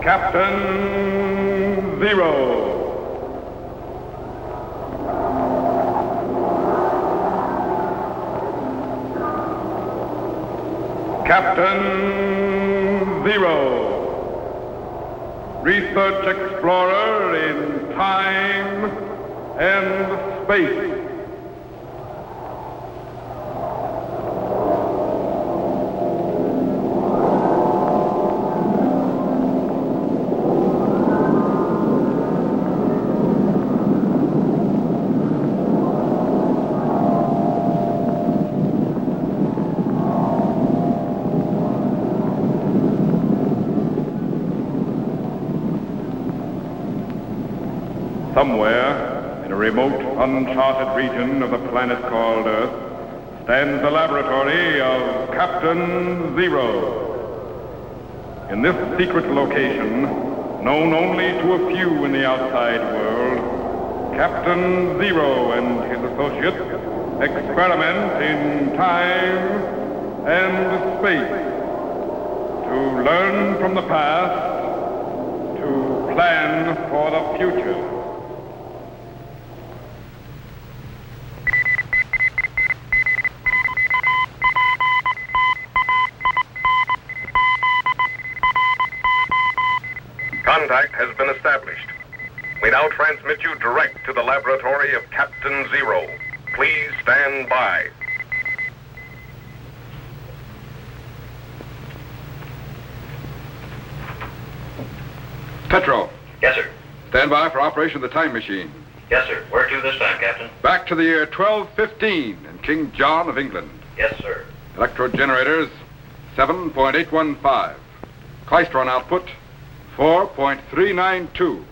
Captain Zero. Captain Zero. Research explorer in time and space. Somewhere, in a remote, uncharted region of the planet called Earth, stands the laboratory of Captain Zero. In this secret location, known only to a few in the outside world, Captain Zero and his associates experiment in time and space to learn from the past, to plan for the future. Contact has been established. We now transmit you direct to the laboratory of Captain Zero. Please stand by. Tetro. Yes, sir. Stand by for operation of the time machine. Yes, sir. Where to this time, Captain? Back to the year 1215 and King John of England. Yes, sir. Electrode generators, 7.815. Klystron output, 4.392.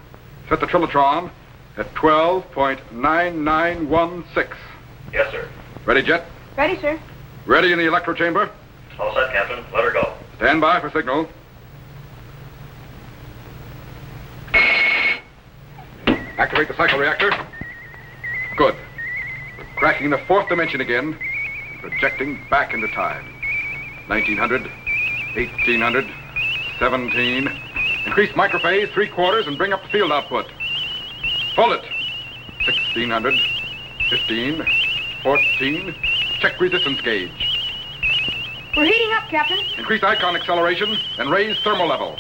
Set the trilotron at 12.9916. Yes, sir. Ready, Jet? Ready, sir. Ready in the electro chamber? All set, Captain. Let her go. Stand by for signal. Activate the cycle reactor. Good. We're cracking the fourth dimension again, projecting back into time. 1900, 1800, 17. Increase microphase 3/4 and bring up the field output. Hold it. 1600, 15, 14. Check resistance gauge. We're heating up, Captain. Increase icon acceleration and raise thermal level.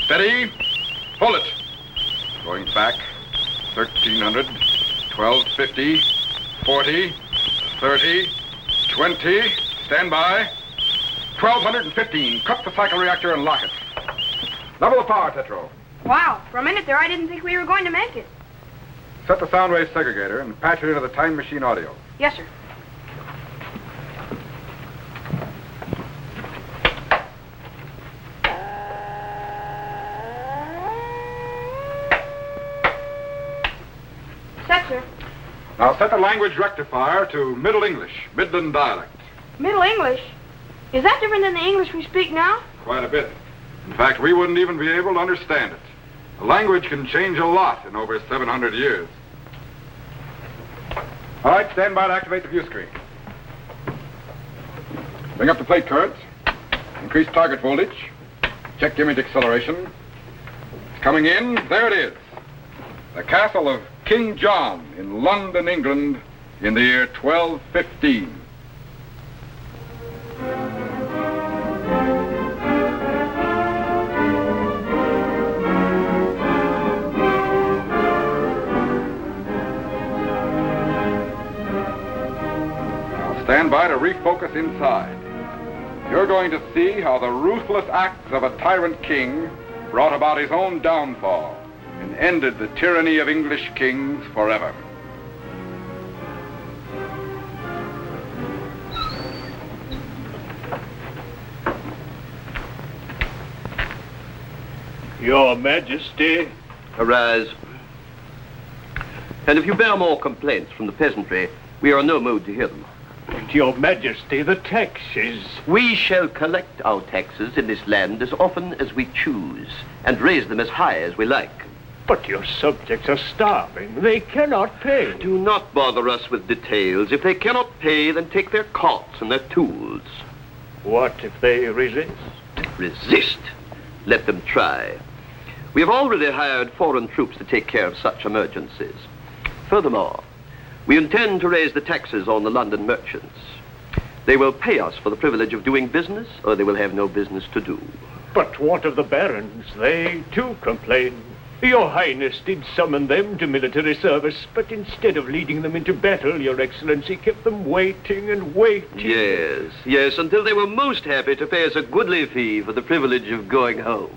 Steady. Hold it. Going back. 1300, 1250, 40, 30, 20. Stand by. 1215. Cut the cycle reactor and lock it. Level the power, Tetro. Wow, for a minute there I didn't think we were going to make it. Set the sound wave segregator and patch it into the time machine audio. Yes, sir. Set, sir. Now set the language rectifier to Middle English, Midland dialect. Middle English? Is that different than the English we speak now? Quite a bit. In fact, we wouldn't even be able to understand it. The language can change a lot in over 700 years. All right, stand by to activate the view screen. Bring up the plate current. Increase target voltage. Check image acceleration. It's coming in. There it is. The castle of King John in London, England, in the year 1215. Stand by to refocus inside. You're going to see how the ruthless acts of a tyrant king brought about his own downfall and ended the tyranny of English kings forever. Your Majesty. Arise. And if you bear more complaints from the peasantry, we are in no mood to hear them. But Your Majesty, the taxes. We shall collect our taxes in this land as often as we choose, and raise them as high as we like. But your subjects are starving. They cannot pay. Do not bother us with details. If they cannot pay, then take their carts and their tools. What if they resist? Resist? Let them try. We have already hired foreign troops to take care of such emergencies. Furthermore, we intend to raise the taxes on the London merchants. They will pay us for the privilege of doing business, or they will have no business to do. But what of the barons? They, too, complain. Your Highness did summon them to military service, but instead of leading them into battle, Your Excellency kept them waiting and waiting. Yes, until they were most happy to pay us a goodly fee for the privilege of going home.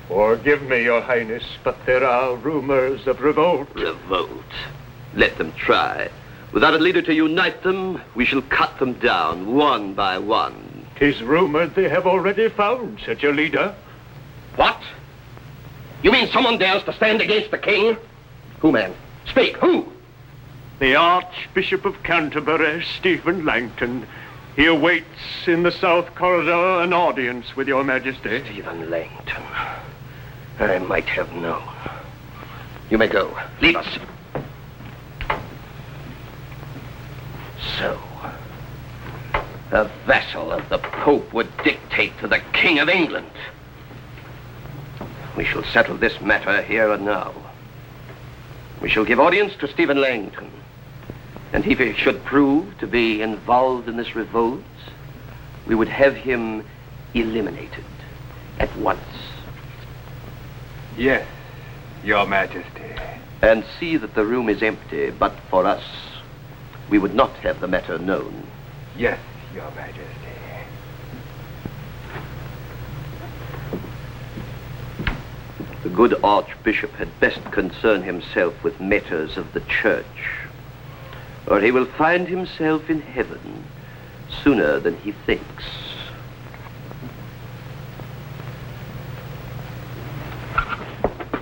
Forgive me, Your Highness, but there are rumors of revolt. Revolt? Let them try. Without a leader to unite them, we shall cut them down one by one. 'Tis rumored they have already found such a leader. What? You mean someone dares to stand against the king? Who, man? Speak, who? The Archbishop of Canterbury, Stephen Langton. He awaits in the South Corridor an audience with Your Majesty. Stephen Langton. I might have known. You may go. Leave us. So, a vassal of the Pope would dictate to the King of England. We shall settle this matter here and now. We shall give audience to Stephen Langton. And if he should prove to be involved in this revolt, we would have him eliminated at once. Yes, Your Majesty. And see that the room is empty, but for us, we would not have the matter known. Yes, Your Majesty. The good Archbishop had best concern himself with matters of the church, or he will find himself in heaven sooner than he thinks.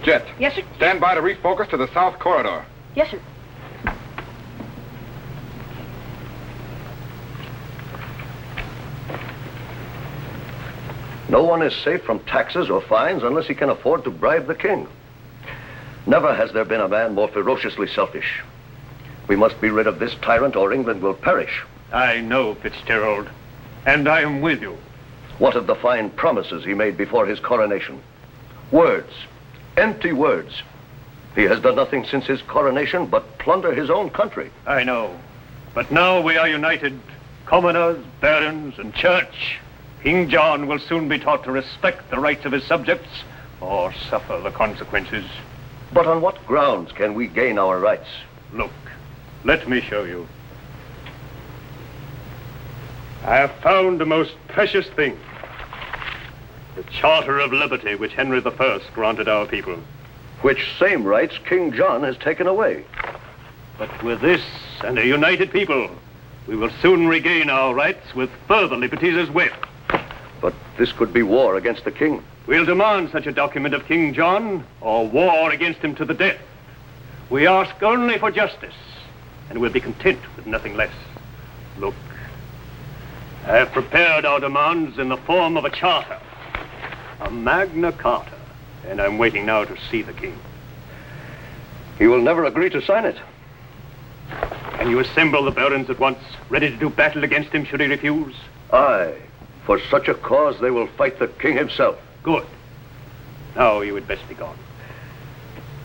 Jet. Yes, sir. Stand by to refocus to the South Corridor. Yes, sir. No one is safe from taxes or fines unless he can afford to bribe the king. Never has there been a man more ferociously selfish. We must be rid of this tyrant or England will perish. I know, Fitzgerald, and I am with you. What of the fine promises he made before his coronation? Words, empty words. He has done nothing since his coronation but plunder his own country. I know, but now we are united, commoners, barons, and church. King John will soon be taught to respect the rights of his subjects or suffer the consequences. But on what grounds can we gain our rights? Look, let me show you. I have found a most precious thing. The Charter of Liberty which Henry I granted our people. Which same rights King John has taken away. But with this and a united people, we will soon regain our rights with further liberties as well. But this could be war against the king. We'll demand such a document of King John, or war against him to the death. We ask only for justice, and we'll be content with nothing less. Look, I have prepared our demands in the form of a charter, a Magna Carta, and I'm waiting now to see the king. He will never agree to sign it. Can you assemble the barons at once, ready to do battle against him should he refuse? Aye. For such a cause, they will fight the king himself. Good. Now you had best be gone.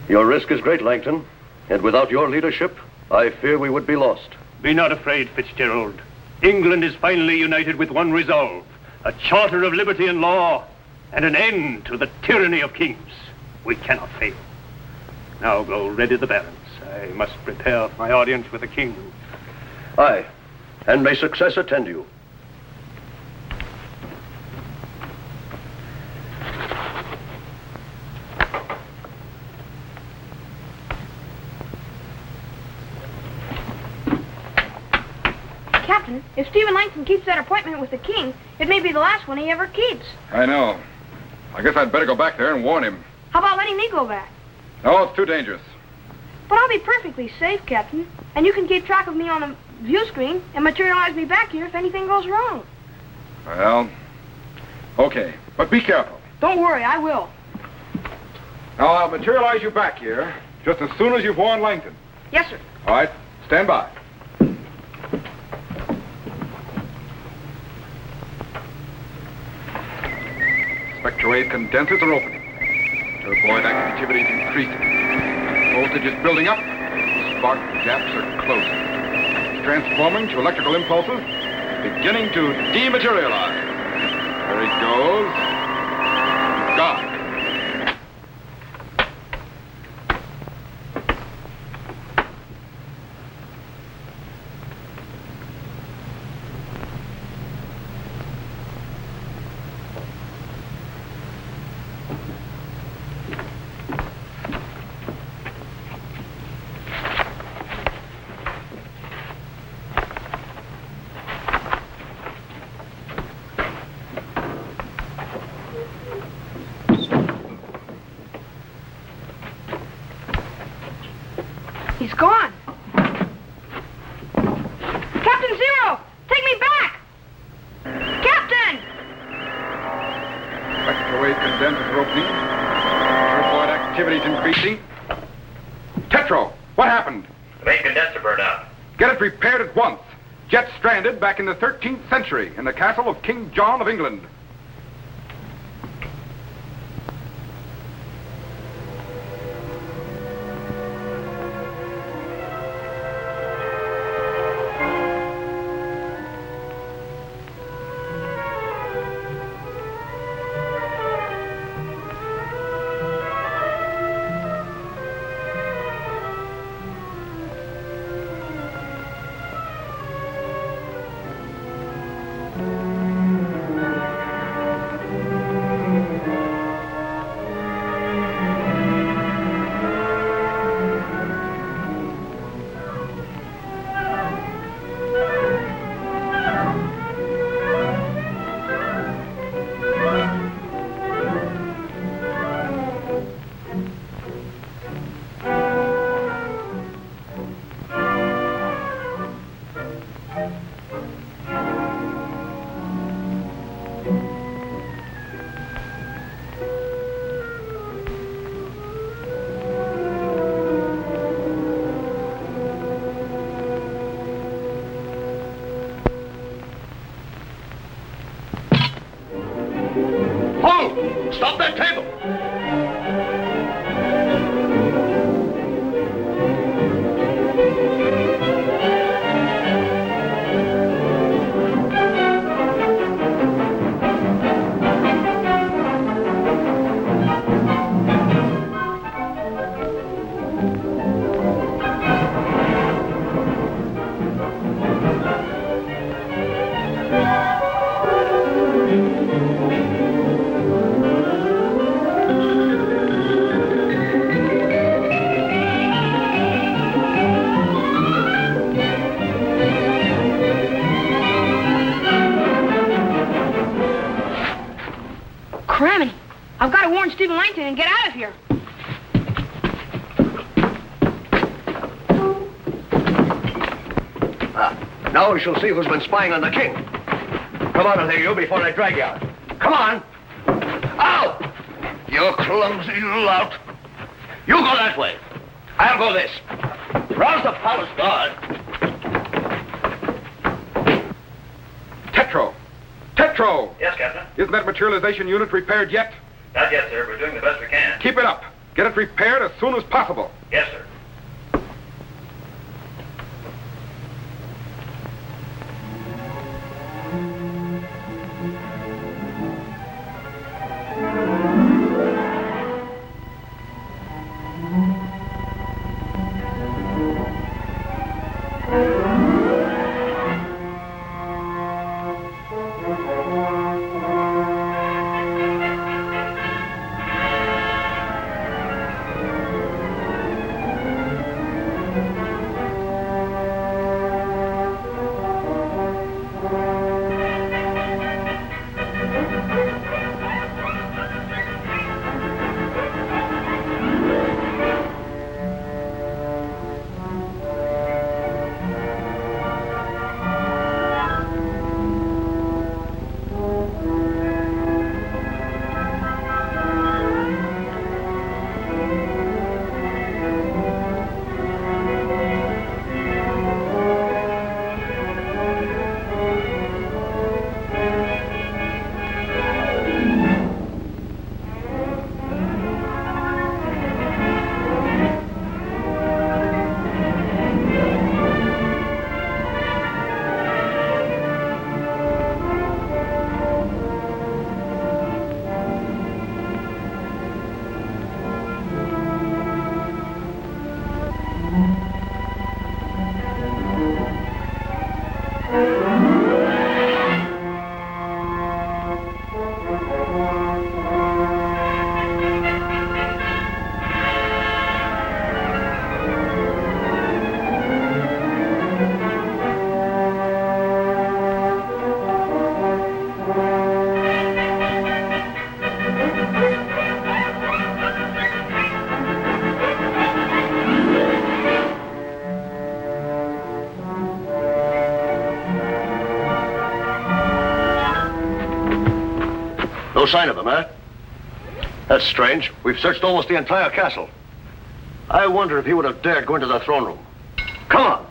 Your risk is great, Langton, and without your leadership, I fear we would be lost. Be not afraid, Fitzgerald. England is finally united with one resolve, a charter of liberty and law, and an end to the tyranny of kings. We cannot fail. Now go ready the barons. I must prepare my audience with the king. Aye, and may success attend you. Captain, if Stephen Langton keeps that appointment with the king, it may be the last one he ever keeps. I know. I guess I'd better go back there and warn him. How about letting me go back? No, it's too dangerous. But I'll be perfectly safe, Captain. And you can keep track of me on the view screen and materialize me back here if anything goes wrong. Well, okay. But be careful. Don't worry, I will. Now, I'll materialize you back here just as soon as you've warned Langton. Yes, sir. All right, stand by. Spectre 8 condensers are opening. Turboid activity is increasing. Voltage is building up. Spark gaps are closing. It's transforming to electrical impulses, beginning to dematerialize. There he goes. Gone. He's gone. Captain Zero, take me back! Captain! Electroweigh condensers are opening. Turboid activity's increasing. Tetro, what happened? The main condenser burned out. Get it repaired at once. Jet stranded back in the 13th century in the castle of King John of England. Stop that table! Cramming. I've got to warn Stephen Langton and get out of here. Now we shall see who's been spying on the king. Come on there, you, before I drag you out. Come on! Out! You clumsy lout. You go that way. I'll go this. Rouse the palace guard. Tetro! Tetro! Yes, Captain? Isn't that materialization unit repaired yet? Not yet, sir. We're doing the best we can. Keep it up. Get it repaired as soon as possible. Yes, sir. No sign of him, huh? That's strange. We've searched almost the entire castle. I wonder if he would have dared go into the throne room. Come on.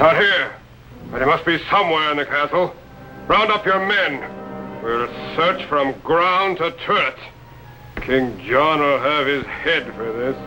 Not here. But he must be somewhere in the castle. Round up your men. We'll search from ground to turret. King John will have his head for this.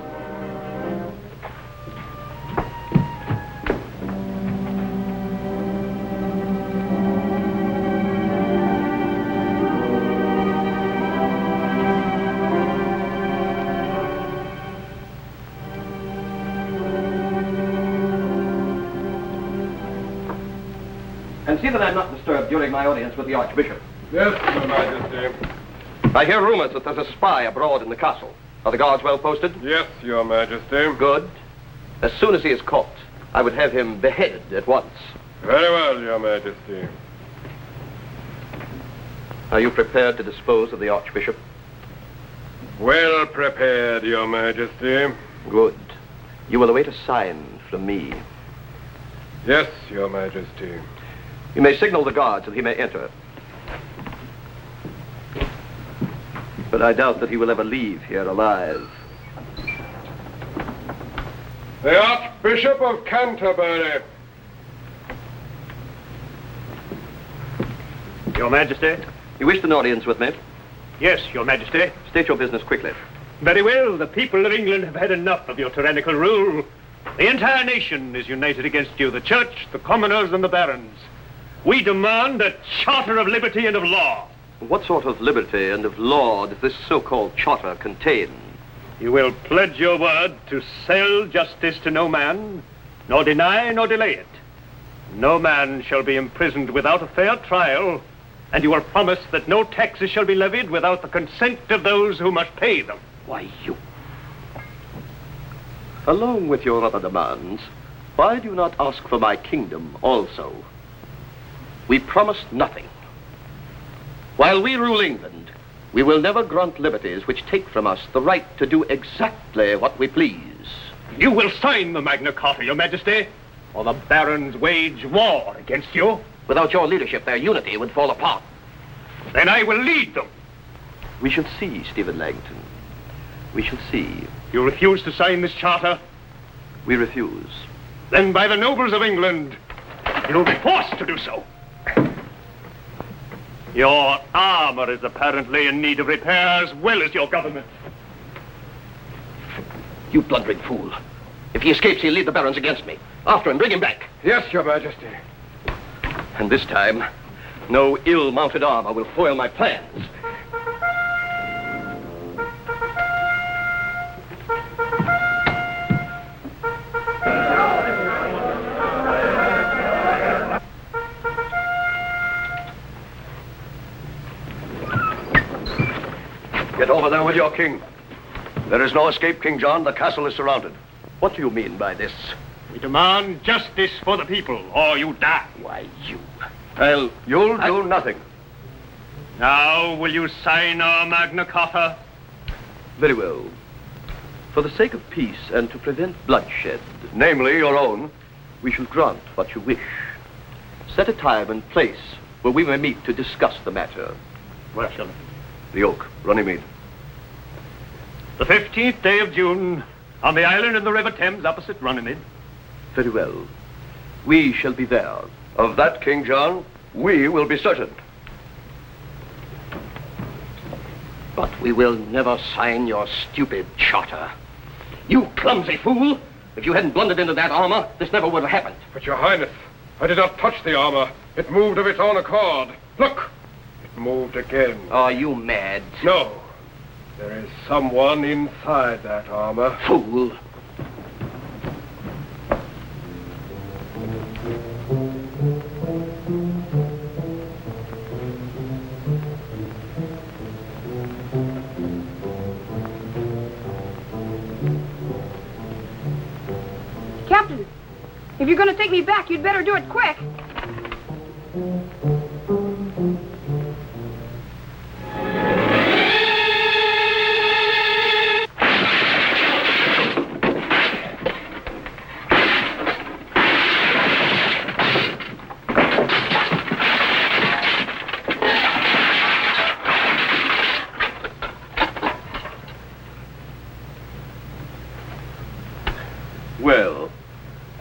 And see that I'm not disturbed during my audience with the Archbishop. Yes, Your Majesty. I hear rumors that there's a spy abroad in the castle. Are the guards well posted? Yes, Your Majesty. Good. As soon as he is caught, I would have him beheaded at once. Very well, Your Majesty. Are you prepared to dispose of the Archbishop? Well prepared, Your Majesty. Good. You will await a sign from me. Yes, Your Majesty. You may signal the guards that he may enter. But I doubt that he will ever leave here alive. The Archbishop of Canterbury. Your Majesty? You wished an audience with me? Yes, Your Majesty. State your business quickly. Very well. The people of England have had enough of your tyrannical rule. The entire nation is united against you, the church, the commoners, and the barons. We demand a charter of liberty and of law. What sort of liberty and of law does this so-called charter contain? You will pledge your word to sell justice to no man, nor deny nor delay it. No man shall be imprisoned without a fair trial, and you will promise that no taxes shall be levied without the consent of those who must pay them. Why, you... Along with your other demands, why do you not ask for my kingdom also? We promised nothing. While we rule England, we will never grant liberties which take from us the right to do exactly what we please. You will sign the Magna Carta, Your Majesty, or the barons wage war against you. Without your leadership, their unity would fall apart. Then I will lead them. We shall see, Stephen Langton. We shall see. You refuse to sign this charter? We refuse. Then by the nobles of England, you'll be forced to do so. Your armor is apparently in need of repair as well as your government. You blundering fool. If he escapes, he'll lead the barons against me. After him, bring him back. Yes, Your Majesty. And this time, no ill-mounted armor will foil my plans. Get over there with your king. There is no escape, King John. The castle is surrounded. What do you mean by this? We demand justice for the people, or you die. Why, you... You'll do nothing. Now, will you sign our Magna Carta? Very well. For the sake of peace and to prevent bloodshed, Namely, your own. we shall grant what you wish. Set a time and place where we may meet to discuss the matter. Where shall it? The Oak, Runnymede. The 15th day of June, on the island in the River Thames opposite Runnymede. Very well. We shall be there. Of that, King John, we will be certain. But we will never sign your stupid charter. You clumsy fool! If you hadn't blundered into that armor, this never would have happened. But, Your Highness, I did not touch the armor. It moved of its own accord. Look! It moved again. Are you mad? No. There is someone inside that armor. Fool! Captain, if you're going to take me back, you'd better do it quick.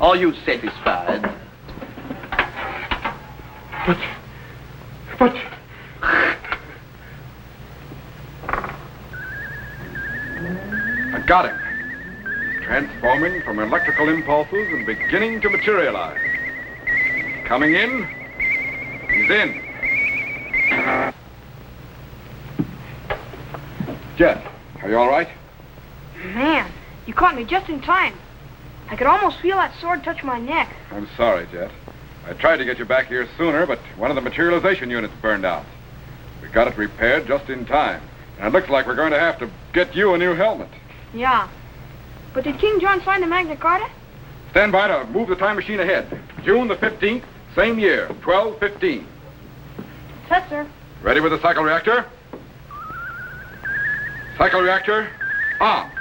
Are you satisfied? But... I got him. He's transforming from electrical impulses and beginning to materialize. He's coming in. He's in. Jet, are you all right? Man, you caught me just in time. I could almost feel that sword touch my neck. I'm sorry, Jet. I tried to get you back here sooner, but one of the materialization units burned out. We got it repaired just in time. And it looks like we're going to have to get you a new helmet. Yeah. But did King John sign the Magna Carta? Stand by to move the time machine ahead. June the 15th, same year, 12:15. Yes, sir. Ready with the cycle reactor? Cycle reactor, on.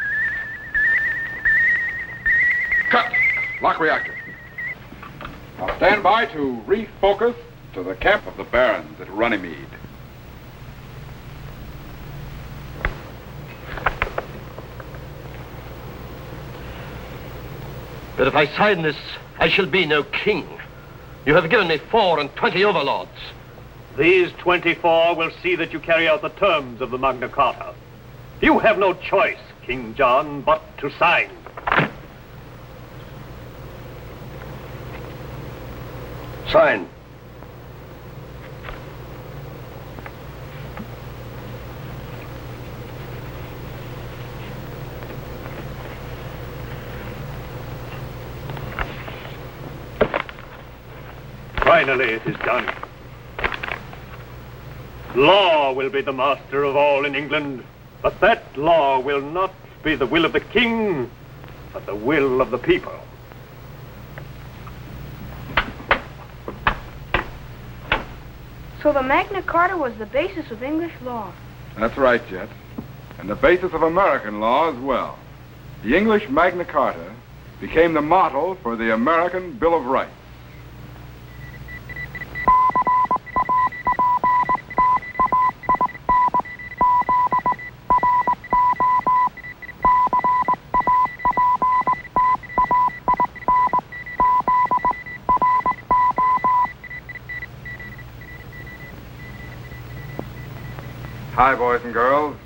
Cut. Lock reactor. Now stand by to refocus to the camp of the Barons at Runnymede. But if I sign this, I shall be no king. You have given me 24 overlords. These 24 will see that you carry out the terms of the Magna Carta. You have no choice, King John, but to sign. Sign. Finally, it is done. Law will be the master of all in England, but that law will not be the will of the king, but the will of the people. So the Magna Carta was the basis of English law. That's right, Jet. And the basis of American law as well. The English Magna Carta became the model for the American Bill of Rights. Hi, boys and girls.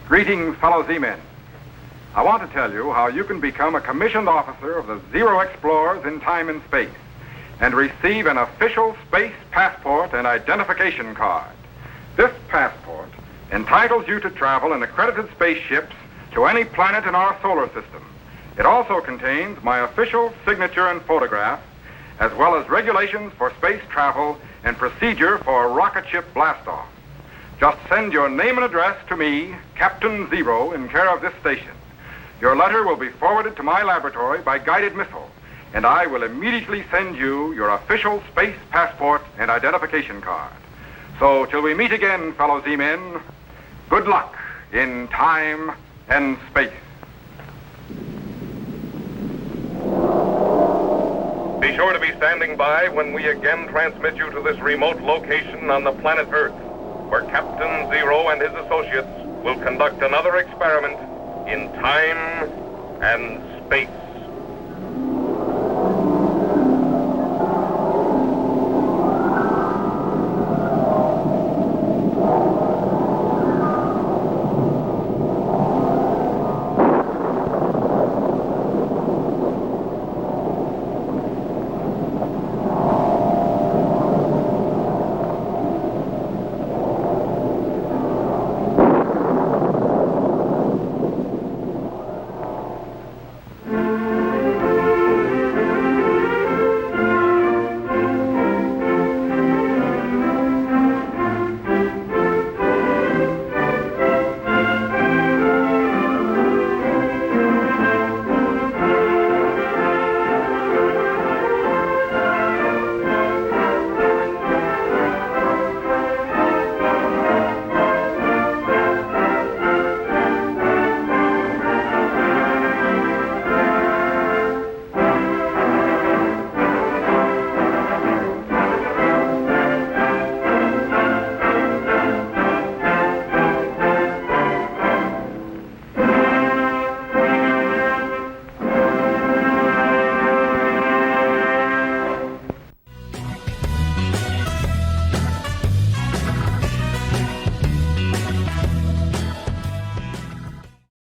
Greetings, fellow Z-men. I want to tell you how you can become a commissioned officer of the Zero Explorers in time and space and receive an official space passport and identification card. This passport entitles you to travel in accredited spaceships to any planet in our solar system. It also contains my official signature and photograph, as well as regulations for space travel and procedure for rocket ship blastoff. Just send your name and address to me, Captain Zero, in care of this station. Your letter will be forwarded to my laboratory by guided missile, and I will immediately send you your official space passport and identification card. So, till we meet again, fellow Z-men, good luck in time and space. Be sure to be standing by when we again transmit you to this remote location on the planet Earth, where Captain Zero and his associates will conduct another experiment in time and space.